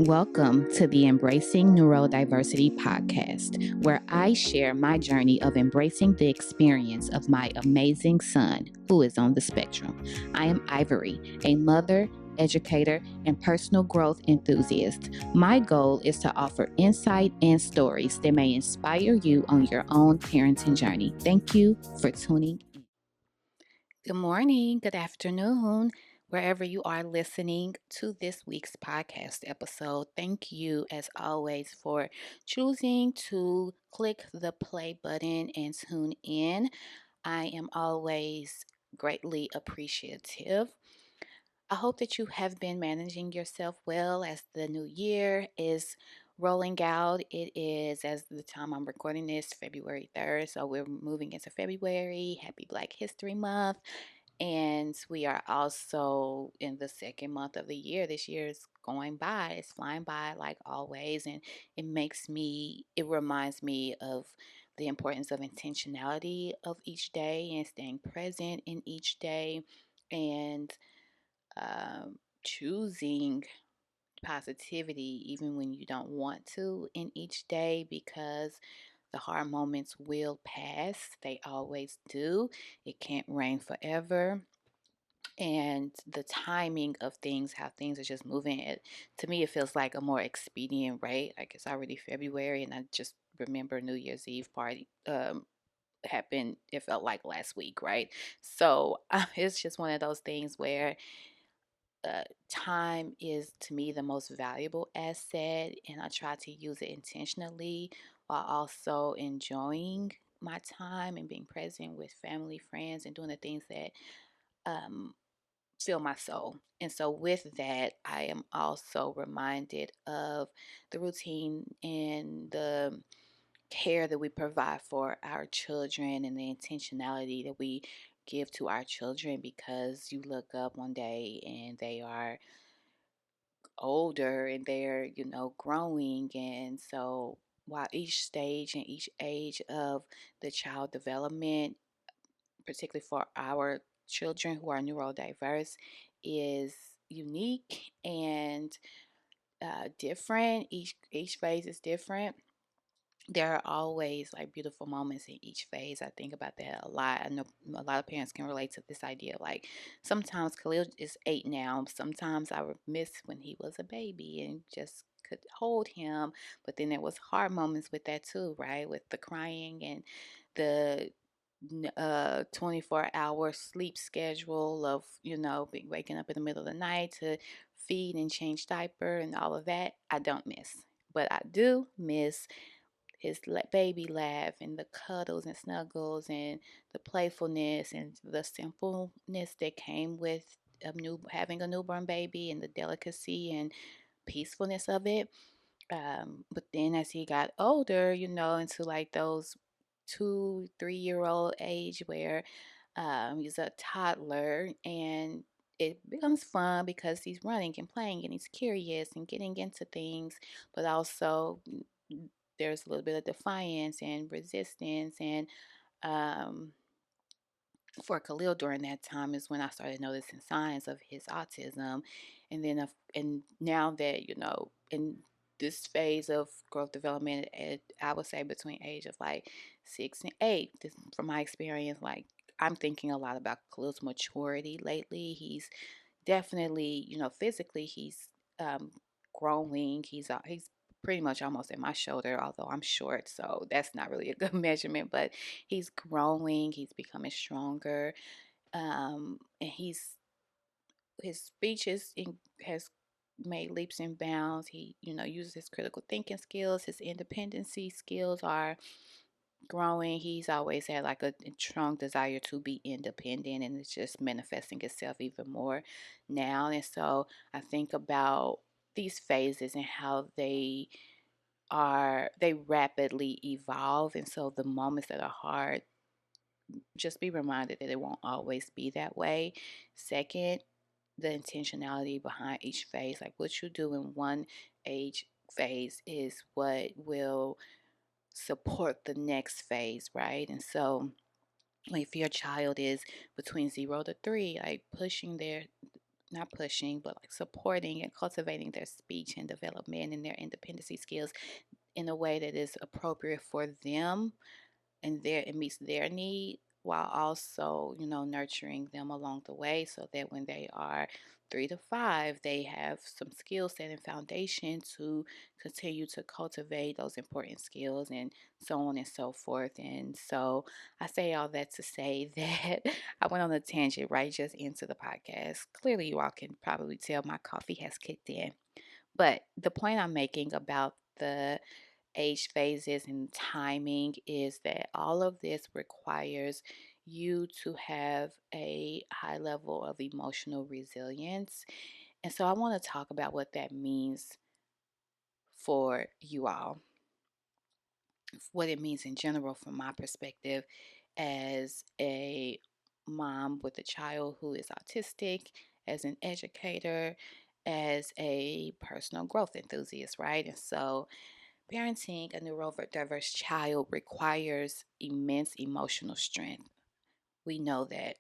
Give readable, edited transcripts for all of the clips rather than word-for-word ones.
Welcome to the Embracing Neurodiversity podcast, where I share my journey of embracing the experience of my amazing son who is on the spectrum. I am Ivory, a mother, educator, and personal growth enthusiast. My goal is to offer insight and stories that may inspire you on your own parenting journey. Thank you for tuning in. Good morning, good afternoon, wherever you are listening to this week's podcast episode. Thank you, as always, for choosing to click the play button and tune in. I am always greatly appreciative. I hope that you have been managing yourself well as the new year is rolling out. It is, as the time I'm recording this, February 3rd. So we're moving into February. Happy Black History Month. And we are also in the second month of the year. This year is going by. It's flying by like always. And it reminds me of the importance of intentionality of each day and staying present in each day. And choosing positivity even when you don't want to in each day, because the hard moments will pass. They always do. It can't rain forever. And the timing of things, how things are just moving, to me, it feels like a more expedient rate. Like it's already February, and I just remember New Year's Eve party happened. It felt like last week, right? So it's just one of those things where time is to me the most valuable asset, and I try to use it intentionally while also enjoying my time and being present with family, friends, and doing the things that um, fill my soul. And so, with that, I am also reminded of the routine and the care that we provide for our children and the intentionality that we give to our children, because you look up one day and they are older and they're, growing. And so while each stage and each age of the child development, particularly for our children who are neurodiverse, is unique and different. Each phase is different. There are always like beautiful moments in each phase. I think about that a lot. I know a lot of parents can relate to this idea of like sometimes Khalil is 8 now. Sometimes I would miss when he was a baby and just could hold him. But then there was hard moments with that too, right? With the crying and the 24-hour sleep schedule of, waking up in the middle of the night to feed and change diaper and all of that. I don't miss. But I do miss his baby laugh and the cuddles and snuggles and the playfulness and the simpleness that came with having a newborn baby, and the delicacy and peacefulness of it. But then as he got older, into like those 2-3 year old age where he's a toddler, and it becomes fun because he's running and playing and he's curious and getting into things, but also there's a little bit of defiance and resistance. And um, for Khalil during that time is when I started noticing signs of his autism. And then, and now that, in this phase of growth development, I would say between age of like 6 and 8, from my experience, like I'm thinking a lot about Khalil's maturity lately. He's definitely, physically, he's growing. He's pretty much almost at my shoulder, although I'm short, so that's not really a good measurement. But he's growing. He's becoming stronger, and his speech has made leaps and bounds. He, uses his critical thinking skills. His independency skills are growing. He's always had like a strong desire to be independent, and it's just manifesting itself even more now. And so I think about these phases and how they rapidly evolve. And so the moments that are hard, just be reminded that it won't always be that way. Second, the intentionality behind each phase, like what you do in one age phase is what will support the next phase, right? And so if your child is between 0 to 3, like pushing not pushing, but like supporting and cultivating their speech and development and their independency skills in a way that is appropriate for them and it meets their need, while also, nurturing them along the way so that when they are 3 to 5, they have some skill set and foundation to continue to cultivate those important skills and so on and so forth. And so I say all that to say that I went on a tangent right just into the podcast. Clearly you all can probably tell my coffee has kicked in. But the point I'm making about the age phases and timing is that all of this requires you to have a high level of emotional resilience. And so I want to talk about what that means for you all, what it means in general from my perspective as a mom with a child who is autistic, as an educator, as a personal growth enthusiast, right? And so parenting a neurodiverse child requires immense emotional strength. We know that.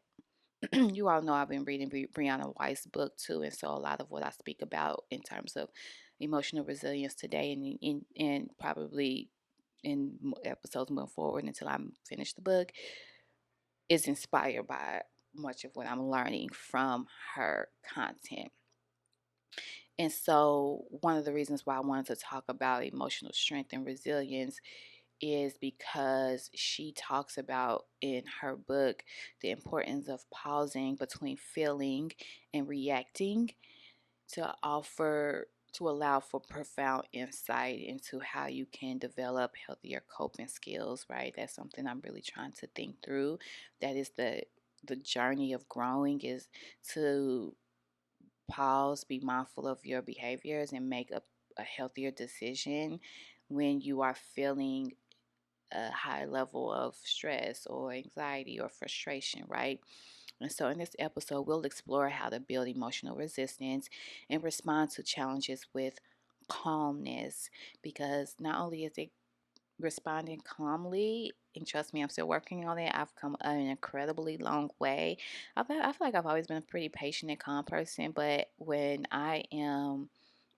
You all know I've been reading Brianna Wiest's book too, and so a lot of what I speak about in terms of emotional resilience today, and probably in episodes moving forward until I finish the book, is inspired by much of what I'm learning from her content. And so, one of the reasons why I wanted to talk about emotional strength and resilience is because she talks about in her book the importance of pausing between feeling and reacting to allow for profound insight into how you can develop healthier coping skills, right? That's something I'm really trying to think through. That is the journey of growing, is to pause, be mindful of your behaviors, and make a healthier decision when you are feeling a high level of stress or anxiety or frustration, right? And so, in this episode, we'll explore how to build emotional resistance and respond to challenges with calmness, because not only is it responding calmly, and trust me, I'm still working on it. I've come an incredibly long way. I feel like I've always been a pretty patient and calm person, but when I am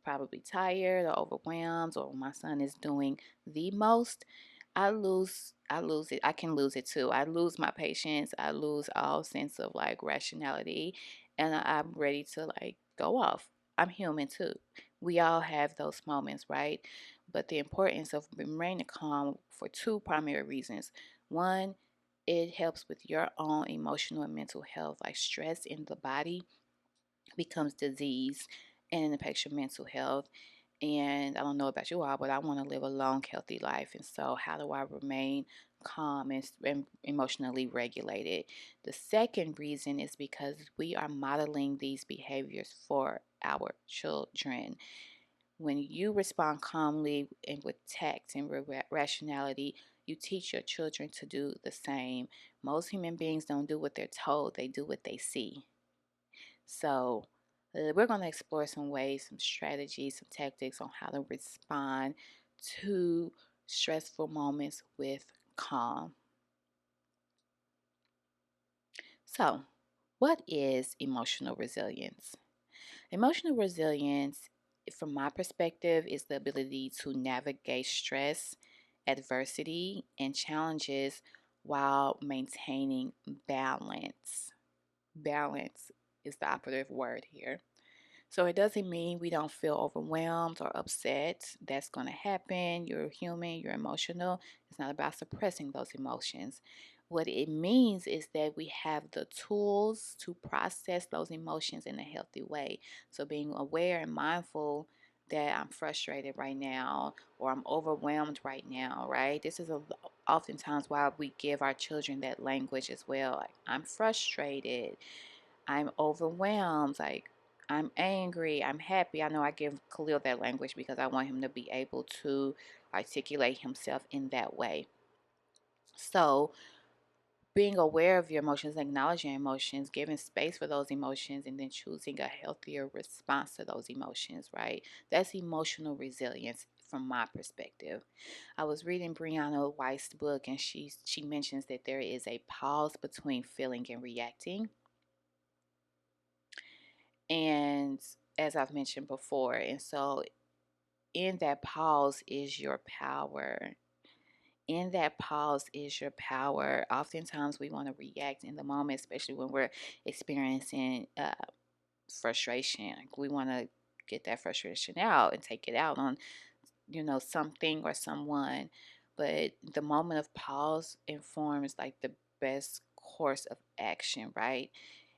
probably tired or overwhelmed, or when my son is doing the most, I lose it. I can lose it too. I lose my patience. I lose all sense of like rationality, and I'm ready to like go off. I'm human too. We all have those moments, right? But the importance of remaining calm for two primary reasons. One, it helps with your own emotional and mental health. Like stress in the body becomes disease and it affects your mental health. And I don't know about you all, but I want to live a long, healthy life. And so, how do I remain calm and emotionally regulated? The second reason is because we are modeling these behaviors for our children. When you respond calmly and with tact and rationality, you teach your children to do the same. Most human beings don't do what they're told, they do what they see. So, we're going to explore some ways, some strategies, some tactics on how to respond to stressful moments with calm. So, what is emotional resilience? Emotional resilience, from my perspective, is the ability to navigate stress, adversity, and challenges while maintaining balance. Balance is the operative word here. So it doesn't mean we don't feel overwhelmed or upset. That's going to happen. You're human, you're emotional. It's not about suppressing those emotions. What it means is that we have the tools to process those emotions in a healthy way. So being aware and mindful that I'm frustrated right now or I'm overwhelmed right now, right? This is oftentimes why we give our children that language as well. Like, I'm frustrated, I'm overwhelmed, like I'm angry, I'm happy. I know I give Khalil that language because I want him to be able to articulate himself in that way. So, being aware of your emotions, acknowledging emotions, giving space for those emotions, and then choosing a healthier response to those emotions, right? That's emotional resilience from my perspective. I was reading Brianna Wiest's book, and she mentions that there is a pause between feeling and reacting. And as I've mentioned before, and so in that pause is your power. In that pause is your power. Oftentimes we want to react in the moment, especially when we're experiencing frustration. Like we want to get that frustration out and take it out on, something or someone. But the moment of pause informs like the best course of action, right?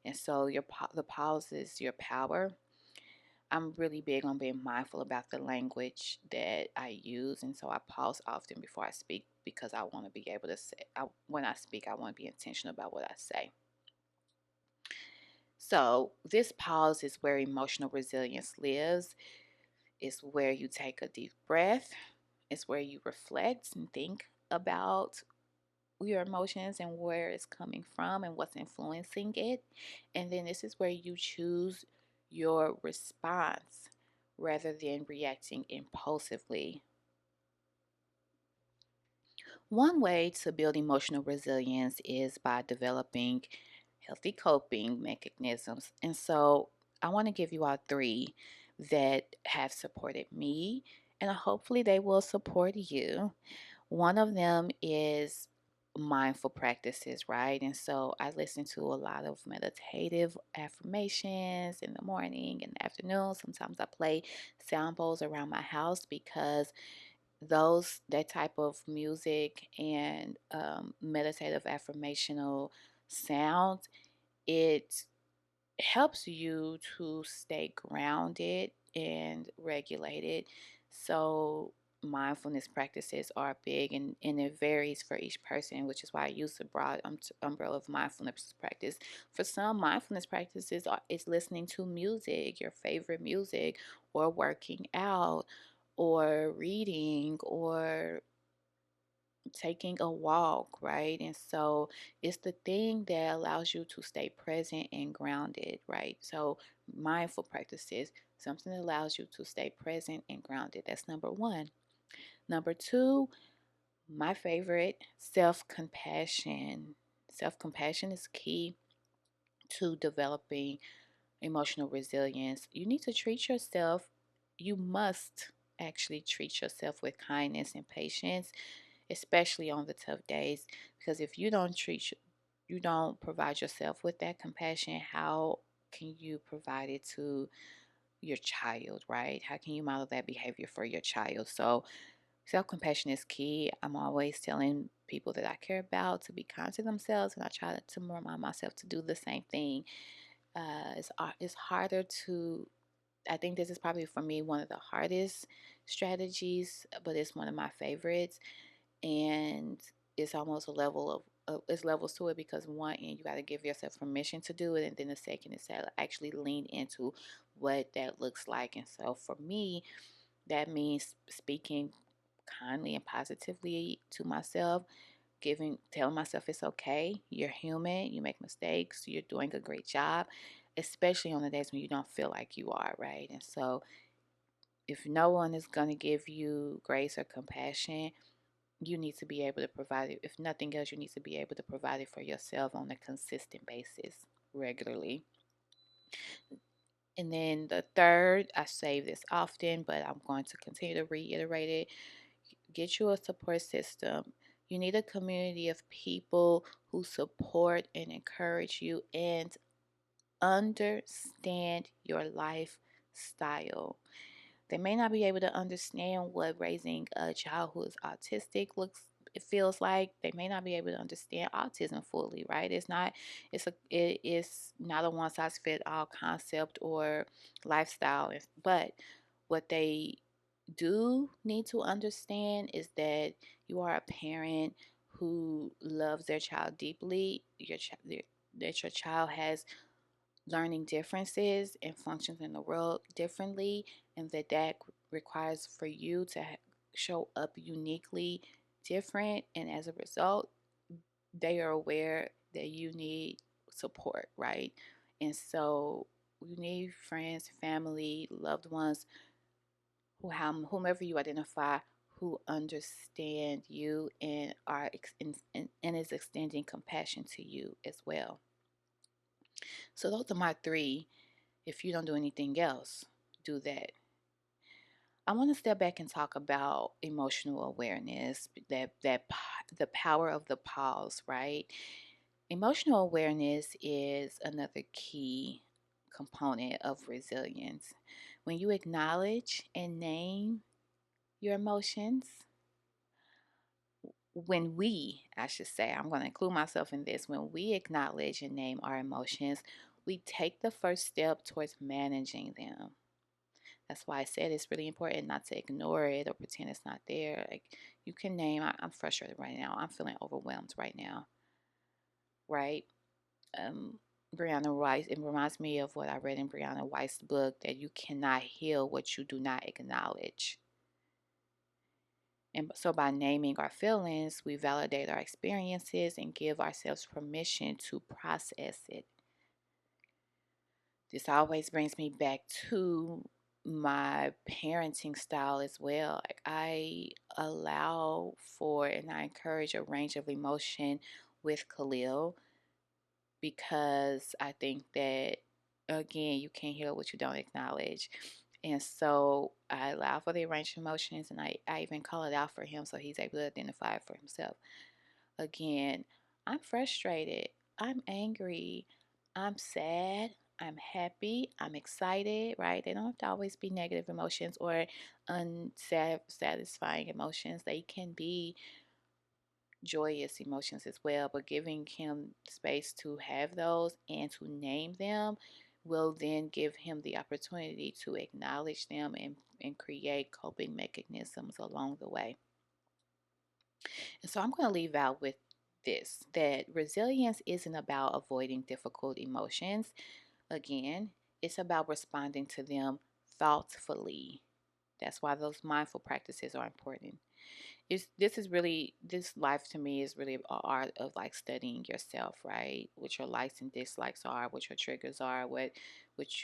And so the pause is your power. I'm really big on being mindful about the language that I use, and so I pause often before I speak because I want to be able to say, when I speak, I want to be intentional about what I say. So, this pause is where emotional resilience lives. It's where you take a deep breath. It's where you reflect and think about your emotions and where it's coming from and what's influencing it. And then this is where you choose your response rather than reacting impulsively. One way to build emotional resilience is by developing healthy coping mechanisms. And so I want to give you all three that have supported me, and hopefully they will support you. One of them is mindful practices, right? And so I listen to a lot of meditative affirmations in the morning and the afternoon. Sometimes I play sound bowls around my house because that type of music and meditative affirmational sound, it helps you to stay grounded and regulated. So mindfulness practices are big, and it varies for each person, which is why I use the broad umbrella of mindfulness practice. For some, mindfulness practices is listening to music, your favorite music, or working out, or reading, or taking a walk, right? And so it's the thing that allows you to stay present and grounded, right? So mindful practices, something that allows you to stay present and grounded. That's number one. Number two, my favorite, self compassion. Self compassion is key to developing emotional resilience. You need to treat yourself, you must actually treat yourself with kindness and patience, especially on the tough days. Because if you don't provide yourself with that compassion, how can you provide it to your child, right? How can you model that behavior for your child? So self-compassion is key. I'm always telling people that I care about to be kind to themselves, and I try to remind myself to do the same thing. It's harder to. I think this is probably for me one of the hardest strategies, but it's one of my favorites. And it's almost a level of it's levels to it, because one, and you got to give yourself permission to do it, and then the second is to actually lean into what that looks like. And so for me, that means speaking kindly and positively to myself, telling myself it's okay, you're human, you make mistakes, you're doing a great job, especially on the days when you don't feel like you are, right? And so if no one is going to give you grace or compassion, you need to be able to provide it. If nothing else, you need to be able to provide it for yourself on a consistent basis, regularly. And then the third, I say this often, but I'm going to continue to reiterate it. Get you a support system. You need a community of people who support and encourage you and understand your lifestyle. They may not be able to understand what raising a child who is autistic it feels like. They may not be able to understand autism fully, right? It is not a one size fit all concept or lifestyle. But what they do need to understand is that you are a parent who loves their child deeply. That your child has learning differences and functions in the world differently, and that requires for you to show up uniquely different, and as a result they are aware that you need support, right? And so you need friends, family, loved ones, whomever you identify, who understand you and and is extending compassion to you as well. So those are my three. If you don't do anything else, do that. I want to step back and talk about emotional awareness, the power of the pause, right? Emotional awareness is another key component of resilience. When you acknowledge and name your emotions, I should say, I'm going to include myself in this, when we acknowledge and name our emotions, we take the first step towards managing them. That's why I said it's really important not to ignore it or pretend it's not there. Like, you can name, I'm frustrated right now. I'm feeling overwhelmed right now, right? Um, Brianna Wiest, it reminds me of what I read in Brianna Wiest's book, that you cannot heal what you do not acknowledge. And so by naming our feelings, we validate our experiences and give ourselves permission to process it. This always brings me back to my parenting style as well. Like, I allow for and I encourage a range of emotion with Khalil, because I think that, again, you can't heal what you don't acknowledge. And so I allow for the range of emotions, and I even call it out for him so he's able to identify it for himself. Again, I'm frustrated, I'm angry, I'm sad, I'm happy, I'm excited, right? They don't have to always be negative emotions or unsatisfying emotions. They can be joyous emotions as well, but giving him space to have those and to name them will then give him the opportunity to acknowledge them and create coping mechanisms along the way. And so I'm going to leave out with this, that resilience isn't about avoiding difficult emotions. Again, it's about responding to them thoughtfully. That's why those mindful practices are important. This life to me is really an art of like studying yourself, right? What your likes and dislikes are, what your triggers are, what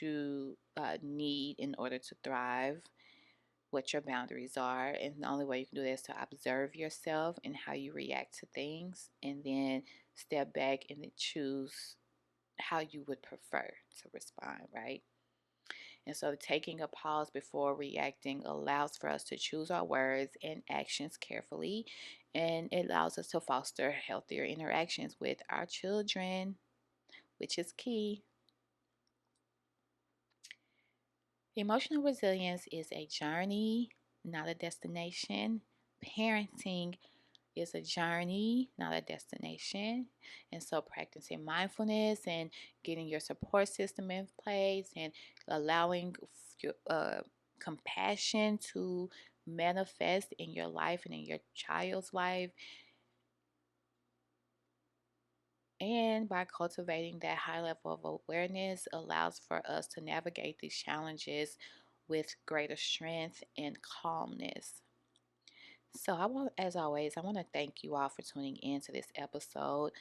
you need in order to thrive, what your boundaries are. And the only way you can do that is to observe yourself and how you react to things, and then step back and then choose how you would prefer to respond, right? And so taking a pause before reacting allows for us to choose our words and actions carefully, and it allows us to foster healthier interactions with our children, which is key. Emotional resilience is a journey, not a destination. Parenting is a journey, not a destination. And so practicing mindfulness and getting your support system in place and allowing your compassion to manifest in your life and in your child's life. And by cultivating that high level of awareness allows for us to navigate these challenges with greater strength and calmness. So as always, I want to thank you all for tuning in to this episode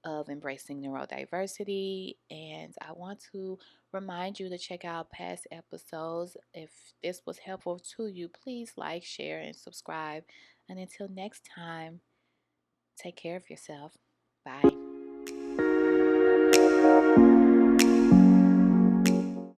of Embracing Neurodiversity. And I want to remind you to check out past episodes. If this was helpful to you, please like, share, and subscribe. And until next time, take care of yourself. Bye.